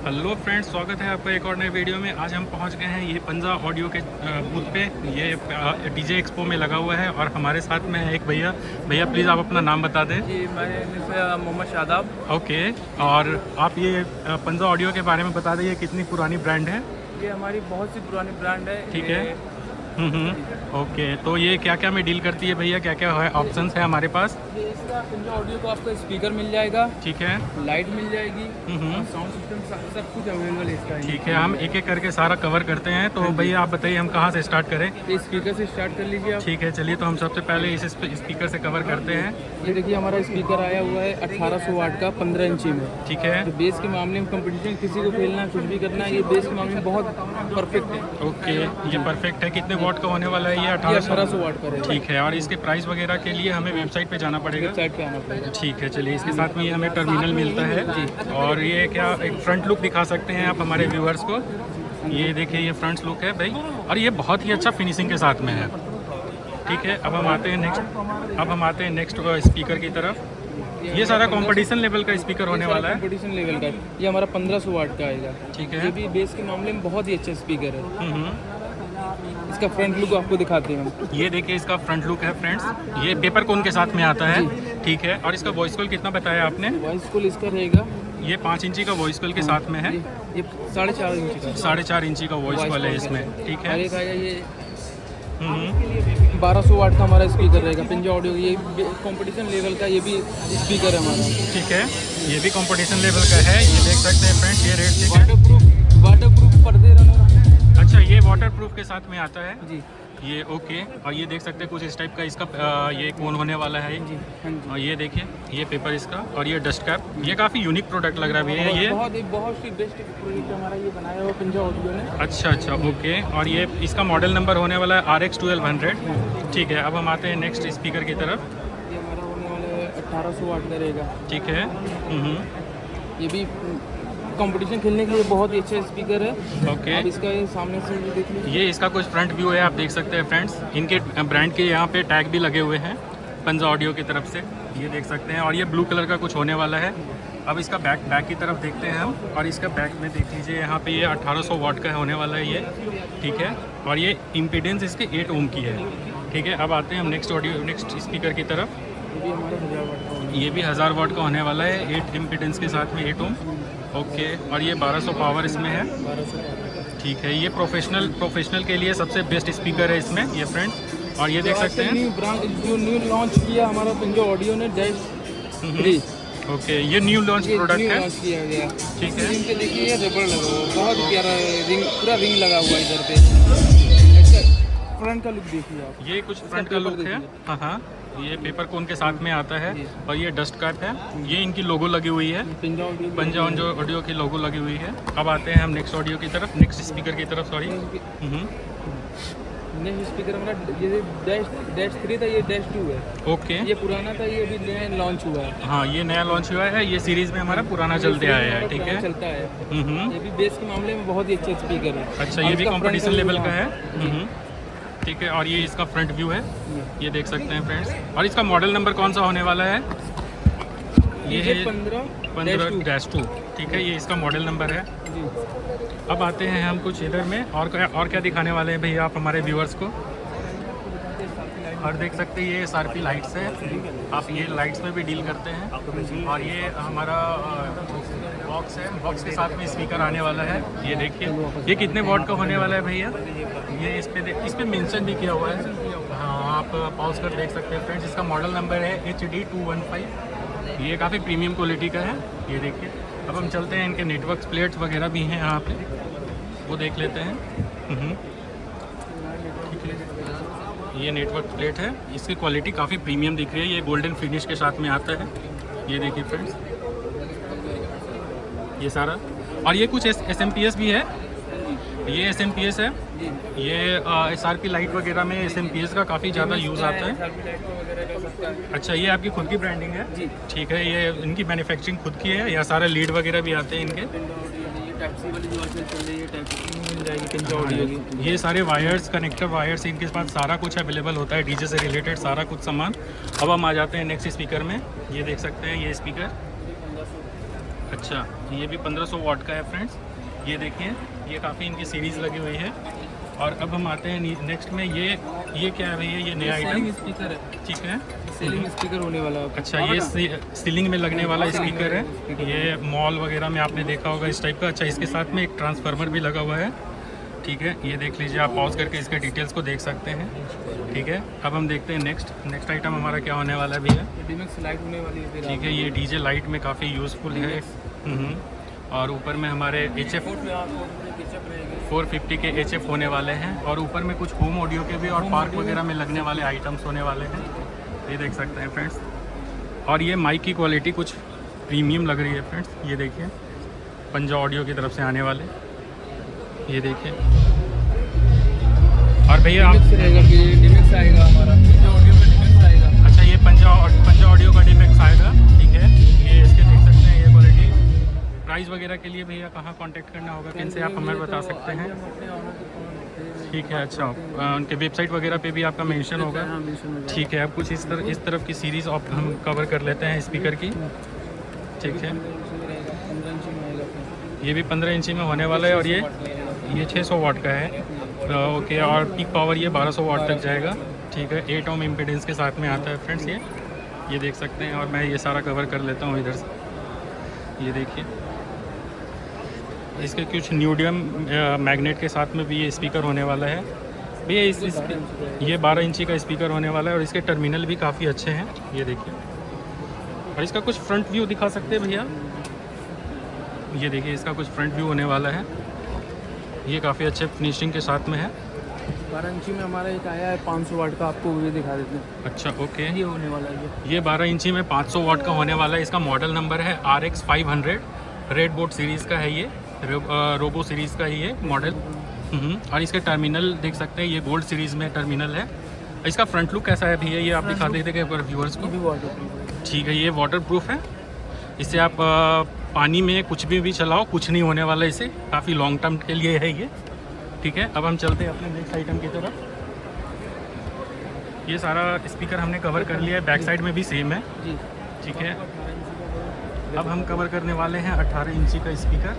Hello friends, स्वागत है आपका एक और नए वीडियो में। आज हम पहुंच गए हैं ये पंजा ऑडियो के बूथ पे। ये डीजे एक्सपो में लगा हुआ है और हमारे साथ में है एक भैया। प्लीज़ आप अपना नाम बता दें। जी, मैं मोहम्मद शादाब। ओके, और आप ये पंजा ऑडियो के बारे में बता दें, ये कितनी पुरानी ब्रांड है? ये हमारी बहुत सी पुरानी ब्रांड है। ठीक है। ओके, तो ये क्या क्या में डील करती है भैया, क्या क्या है ऑप्शंस है हमारे पास? ये इसका पंजा ऑडियो को आपका स्पीकर मिल जाएगा, ठीक है, लाइट मिल जाएगी, साउंड सिस्टम सब कुछ अवेलेबल है इसका। ठीक है, हम एक एक करके सारा कवर करते हैं। तो भैया आप बताइए हम कहाँ से स्टार्ट करें? ये स्पीकर से स्टार्ट कर लीजिए आप। ठीक है, चलिए तो हम सबसे पहले इस स्पीकर से कवर करते हैं। ये देखिए हमारा स्पीकर आया हुआ है 1800 वाट का 15 इंची में। ठीक है, तो बेस के मामले में कंपटीशन किसी को खेलना कुछ भी करना है, ये बेस के मामले में बहुत परफेक्ट है। ओके, ये परफेक्ट है। कितने वॉट का होने वाला है ये? 1800 वाट का रहेगा। ठीक है, और इसके प्राइस वगैरह के लिए हमें वेबसाइट पे जाना पड़ेगा? वेबसाइट पे आना पड़ेगा। ठीक है, चलिए इसके साथ में ये हमें टर्मिनल मिलता है जी। और ये क्या एक फ्रंट लुक दिखा सकते हैं आप हमारे व्यूअर्स को? ये देखिए, ये फ्रंट लुक है भाई, और ये बहुत ही अच्छा फिनिशिंग के साथ में है। ठीक है, अब हम आते हैं नेक्स्ट स्पीकर की तरफ। ये सारा कंपटीशन लेवल का स्पीकर होने वाला है। कंपटीशन लेवल का ये हमारा 1500 वाट का आएगा। ठीक है, ये भी बेस के मामले में बहुत ही अच्छा स्पीकर है। इसका फ्रंट लुक आपको दिखाते हैं हम। ये देखिए, इसका फ्रंट लुक है फ्रेंड्स। ये पेपर कोन के साथ में आता है। ठीक है, और इसका वॉइस कॉल कितना बताया आपने? वॉइस कॉल इसका रहेगा, ये 5 इंची का वॉइस कॉल के साथ में है। ये 4.5 इंची का 4.5 इंची का वॉइस कॉल है इसमें। ठीक है, और एक आया ये 1200 वाट का हमारा स्पीकर रहेगा पंजा ऑडियो। ये कंपटीशन लेवल का ये भी स्पीकर है हमारा। ठीक है, ये भी कंपटीशन लेवल का है। ये देख सकते हैं फ्रेंड्स, ये रेड वाटरप्रूफ पर्दे रनर। अच्छा, ये वाटरप्रूफ के साथ में आता है जी। ये ओके, और ये देख सकते हैं कुछ इस टाइप का इसका ये कोन होने वाला है जी। और ये देखिए, ये पेपर इसका, और ये डस्ट कैप। ये काफ़ी यूनिक प्रोडक्ट लग रहा है भैया। ये बहुत ही बेस्ट प्रोडक्ट हमारा ये बनाया हुआ पंजा ऑडियो ने। अच्छा, ओके, और ये इसका मॉडल नंबर होने वाला है RX 1200। ठीक है, अब हम आते हैं नेक्स्ट स्पीकर की तरफ। ये हमारा होने वाला है 1800 वाट का रहेगा। ठीक है, ये भी कंपटीशन खेलने के लिए बहुत ही अच्छा स्पीकर है। ओके, अब इसका ये सामने से भी देख लीजिए। ये इसका कुछ फ्रंट व्यू है, आप देख सकते हैं फ्रेंड्स। इनके ब्रांड के यहाँ पे टैग भी लगे हुए हैं पंजा ऑडियो की तरफ से, ये देख सकते हैं। और ये ब्लू कलर का कुछ होने वाला है। अब इसका बैक की तरफ देखते हैं हम, और इसका बैक में देख लीजिए, यहाँ पे ये 1800 वाट का होने वाला है ये। ठीक है, और ये इम्पीडेंस इसके 8 ओम की है। ठीक है, अब आते हैं हम नेक्स्ट स्पीकर की तरफ। ये भी 1000 वाट का होने वाला है, 8 इम्पीडेंस के साथ में 8 ओम। ओके, और ये 1200 पावर इसमें है। ठीक है, ये प्रोफेशनल के लिए सबसे बेस्ट स्पीकर है इसमें ये फ्रेंड। और ये देख सकते हैं जो न्यू लॉन्च किया हमारा पंजा ऑडियो ने डैश 3। ओके, ये न्यू लॉन्च प्रोडक्ट है। लॉन्च किया गया। ठीक है, इनके देखिए ये रबड़ लगा हुआ है, बहुत प्यारा रिंग, पूरा रिंग लगा हुआ है इधर पे। इसका फ्रंट का लुक देखिए आप। ये कुछ फ्रंट का लुक है। हाँ, ये पेपर कोन के साथ में आता है। और ये डस्ट कैप है, ये इनकी लोगो लगी हुई है, पंजा ऑडियो की लोगो लगी हुई है। अब आते हैं हम नेक्स्ट स्पीकर की तरफ। सॉरी, नेक्स्ट स्पीकर हमारा ये डैश 3 था, ये डैश 2 है। ओके, ये पुराना था, ये अभी नया लॉन्च हुआ है। हाँ, ये नया लॉन्च हुआ है। ये सीरीज में हमारा पुराना चलते आया है। ठीक है, चलता है। ये भी बेस के मामले में बहुत ही अच्छा स्पीकर है। अच्छा, ये भी कंपटीशन लेवल का है। ठीक है, और ये इसका फ्रंट व्यू है, ये देख सकते हैं फ्रेंड्स। और इसका मॉडल नंबर कौन सा होने वाला है? ये है 15-2। ठीक है, ये इसका मॉडल नंबर है। अब आते हैं हम कुछ इधर में, और क्या दिखाने वाले हैं भैया आप हमारे व्यूअर्स को? और देख सकते हैं ये SRP लाइट्स है। आप ये लाइट्स में भी डील करते हैं। और ये हमारा बॉक्स है, बॉक्स के साथ में स्पीकर आने वाला है। ये देखिए, ये कितने वॉट का होने वाला है भैया? ये इस पे मेंशन भी किया हुआ है। हाँ, आप पॉज कर देख सकते हैं फ्रेंड्स। इसका मॉडल नंबर है HD 215। ये काफ़ी प्रीमियम क्वालिटी का है, ये देखिए। अब हम चलते हैं, इनके नेटवर्क प्लेट्स वगैरह भी हैं यहाँ पे, वो देख लेते हैं। ठीक है, ये नेटवर्क प्लेट है, इसकी क्वालिटी काफ़ी प्रीमियम दिख रही है। ये गोल्डन फिनिश के साथ में आता है, ये देखिए फ्रेंड्स, ये सारा। और ये कुछ SMPS भी है, ये SMPS है। ये SRP लाइट वगैरह में SMPS का काफ़ी ज़्यादा यूज़ आता है। अच्छा, ये आपकी खुद की ब्रांडिंग है जी? ठीक है, ये इनकी मैन्युफैक्चरिंग खुद की है, या सारा लीड वगैरह भी आते हैं इनके? ये सारे वायर्स, कनेक्टर वायर्स, इनके पास सारा कुछ अवेलेबल होता है, डीजे से रिलेटेड सारा कुछ सामान। अब हम आ जाते हैं नेक्स्ट स्पीकर में। ये देख सकते हैं, ये स्पीकर अच्छा, ये भी 1500 वॉट का है फ्रेंड्स। ये देखिए, ये काफ़ी इनकी सीरीज़ लगी हुई है। और अब हम आते हैं नेक्स्ट में, ये क्या है भैया? ये नया आइटम स्पीकर है, ठीक है, सेलिंग स्पीकर होने वाला है। अच्छा ये सीलिंग में लगने वाला स्पीकर है। ये मॉल वगैरह में आपने देखा होगा इस टाइप का। अच्छा, इसके साथ में एक ट्रांसफार्मर भी लगा हुआ है, ठीक है। ये देख लीजिए, आप पॉज करके इसके डिटेल्स को देख सकते हैं, ठीक है। अब हम देखते हैं नेक्स्ट आइटम हमारा क्या होने वाला है भैया। डीमेक्स लाइट होने वाली है, ठीक है, ये डीजे लाइट में काफ़ी यूज़फुल है। और ऊपर में हमारे HF 450 के HF होने वाले हैं। और ऊपर में कुछ होम ऑडियो के भी और पार्क वगैरह में लगने वाले आइटम्स होने वाले हैं, ये देख सकते हैं फ्रेंड्स। और ये माइक की क्वालिटी कुछ प्रीमियम लग रही है फ्रेंड्स, ये देखिए, पंजा ऑडियो की तरफ से आने वाले, ये देखिए। और भैया आप डीमेक्स आएगा हमारा, ऑडियो का डीमेक्स आएगा। अच्छा, ये पंजा ऑडियो का डीमेक्स आएगा, ठीक है। ये इसके देख सकते हैं, ये क्वालिटी। प्राइस वगैरह के लिए भैया कहाँ कांटेक्ट करना होगा, किन से आप हमें बता सकते हैं? ठीक है, अच्छा, उनके वेबसाइट वगैरह पे भी आपका मेंशन होगा, ठीक है। अब कुछ इस तरफ की सीरीज़ हम कवर कर लेते हैं स्पीकर की, ठीक है। ये भी 15 इंची में होने वाला है। और ये 600 वाट का है, ओके। और पीक पावर ये 1200 वाट तक जाएगा, ठीक है। 8 ओम इम्पीडेंस के साथ में आता है फ्रेंड्स, ये देख सकते हैं। और मैं ये सारा कवर कर लेता हूँ इधर से, ये देखिए। इसके कुछ न्यूडियम मैग्नेट के साथ में भी ये स्पीकर होने वाला है भैया। ये 12 इंची का स्पीकर होने वाला है। और इसके टर्मिनल भी काफ़ी अच्छे हैं, ये देखिए। और इसका कुछ फ्रंट व्यू दिखा सकते हैं भैया, ये देखिए, इसका कुछ फ्रंट व्यू होने वाला है। ये काफ़ी अच्छे फिनिशिंग के साथ में है। 12 इंची में हमारा एक आया है 500 वाट का, आपको ये दिखा देते हैं। अच्छा, ओके, ये होने वाला है। ये 12 इंची में 500 वाट का होने वाला है। इसका मॉडल नंबर है RX 500, रेड बोर्ड सीरीज़ का है ये, रोबो सीरीज़ का ये मॉडल। और इसके टर्मिनल देख सकते हैं, ये गोल्ड सीरीज़ में टर्मिनल है। इसका फ्रंट लुक कैसा है भैया, ये आप दिखा देते हैं व्यूअर्स को? ठीक है, ये वाटर प्रूफ है। इससे आप पानी में कुछ भी चलाओ, कुछ नहीं होने वाला इसे, काफ़ी लॉन्ग टर्म के लिए है ये, ठीक है। अब हम चलते हैं अपने नेक्स्ट आइटम की तरफ। ये सारा स्पीकर हमने कवर कर लिया है, बैक साइड में भी सेम है, ठीक है। अब हम कवर करने वाले हैं 18 इंची का स्पीकर।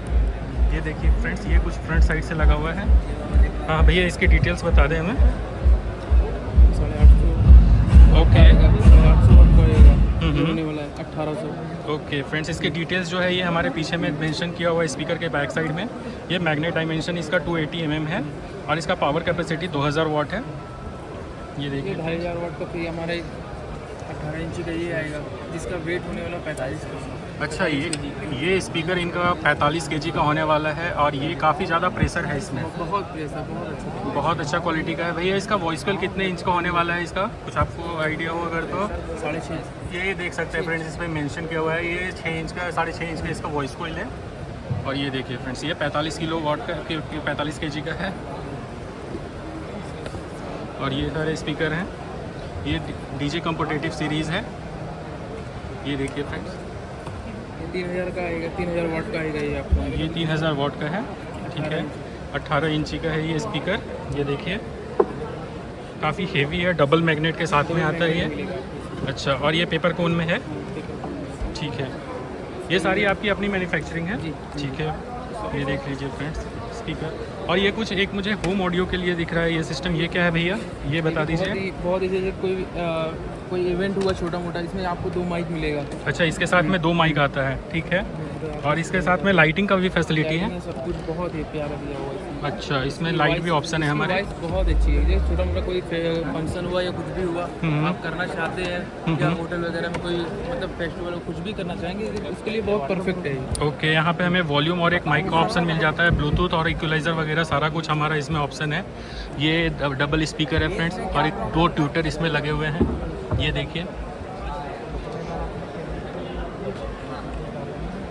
ये देखिए फ्रेंड्स, ये कुछ फ्रंट साइड से लगा हुआ है। हाँ भैया, इसकी डिटेल्स बता दें हमें। 850 ओके, 800 वाट का होने वाला है, 1800। ओके फ्रेंड्स, इसके डिटेल्स जो है ये हमारे पीछे में मेंशन किया हुआ है स्पीकर के बैक साइड में। ये मैग्नेट डायमेंशन इसका 280 mm है। और इसका पावर कैपेसिटी 2000 वाट है, ये देखिए। 2500 वाट का फिर हमारा 18 इंची का ये आएगा, जिसका वेट होने वाला 45 kg। अच्छा, ये स्पीकर इनका 45 kg का होने वाला है। और ये काफ़ी ज़्यादा प्रेशर है इसमें, बहुत प्रेशर, बहुत अच्छा क्वालिटी का है भैया। इसका वॉइस कॉल कितने इंच का होने वाला है इसका, कुछ आपको आइडिया हो अगर तो? 6.5। ये देख सकते हैं फ्रेंड्स, इसमें मेंशन किया हुआ है, ये 6 इंच का, 6.5 इंच का इसका वॉइस कॉइल है। और ये देखिए फ्रेंड्स, ये 45 किलो वाट का, 45 kg का है। और ये सारे स्पीकर हैं, ये डीजे कॉम्पिटिटिव सीरीज़ है, ये देखिए फ्रेंड्स। 3000 का आएगा, 3000 वाट का आएगा ये आपको। ये 3000 वाट का है, ठीक है। 18 इंची का है ये स्पीकर, ये देखिए, काफ़ी हेवी है, डबल मैग्नेट के साथ में आता है ये। अच्छा, और ये पेपर कोन में है, ठीक है। ये सारी आपकी अपनी मैन्युफैक्चरिंग है, ठीक है। ये देख लीजिए फ्रेंड्स स्पीकर। और ये कुछ एक मुझे होम ऑडियो के लिए दिख रहा है ये सिस्टम, ये क्या है भैया, ये बता दीजिए। बहुत ही जैसे कोई इवेंट हुआ छोटा मोटा, इसमें आपको 2 माइक मिलेगा। अच्छा, इसके साथ में 2 माइक आता है, ठीक है। और इसके साथ में लाइटिंग का भी फैसिलिटी है, सब कुछ बहुत ही प्यारा दिया हुआ है। अच्छा, इसमें लाइट भी ऑप्शन है हमारे। बहुत अच्छी है, जैसे छोटा मोटा कोई फंक्शन हुआ या कुछ भी हुआ, आप करना चाहते हैं, या होटल वगैरह में कोई मतलब फेस्टिवल कुछ भी करना चाहेंगे, उसके लिए बहुत परफेक्ट है। ओके, यहाँ पे हमें वॉल्यूम और एक माइक का ऑप्शन मिल जाता है, ब्लूटूथ और इक्वलाइजर वगैरह सारा कुछ हमारा इसमें ऑप्शन है। ये डबल स्पीकर है फ्रेंड्स, और 2 ट्यूटर इसमें लगे हुए हैं, ये देखिए।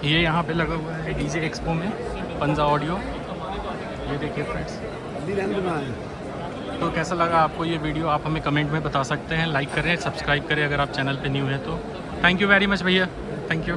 ये यहाँ पे लगा हुआ है डीजे एक्सपो में, पंजा ऑडियो, ये देखिए फ्रेंड्स। तो कैसा लगा आपको ये वीडियो, आप हमें कमेंट में बता सकते हैं। लाइक करें, सब्सक्राइब करें अगर आप चैनल पे न्यू हैं तो। थैंक यू वेरी मच भैया, थैंक यू।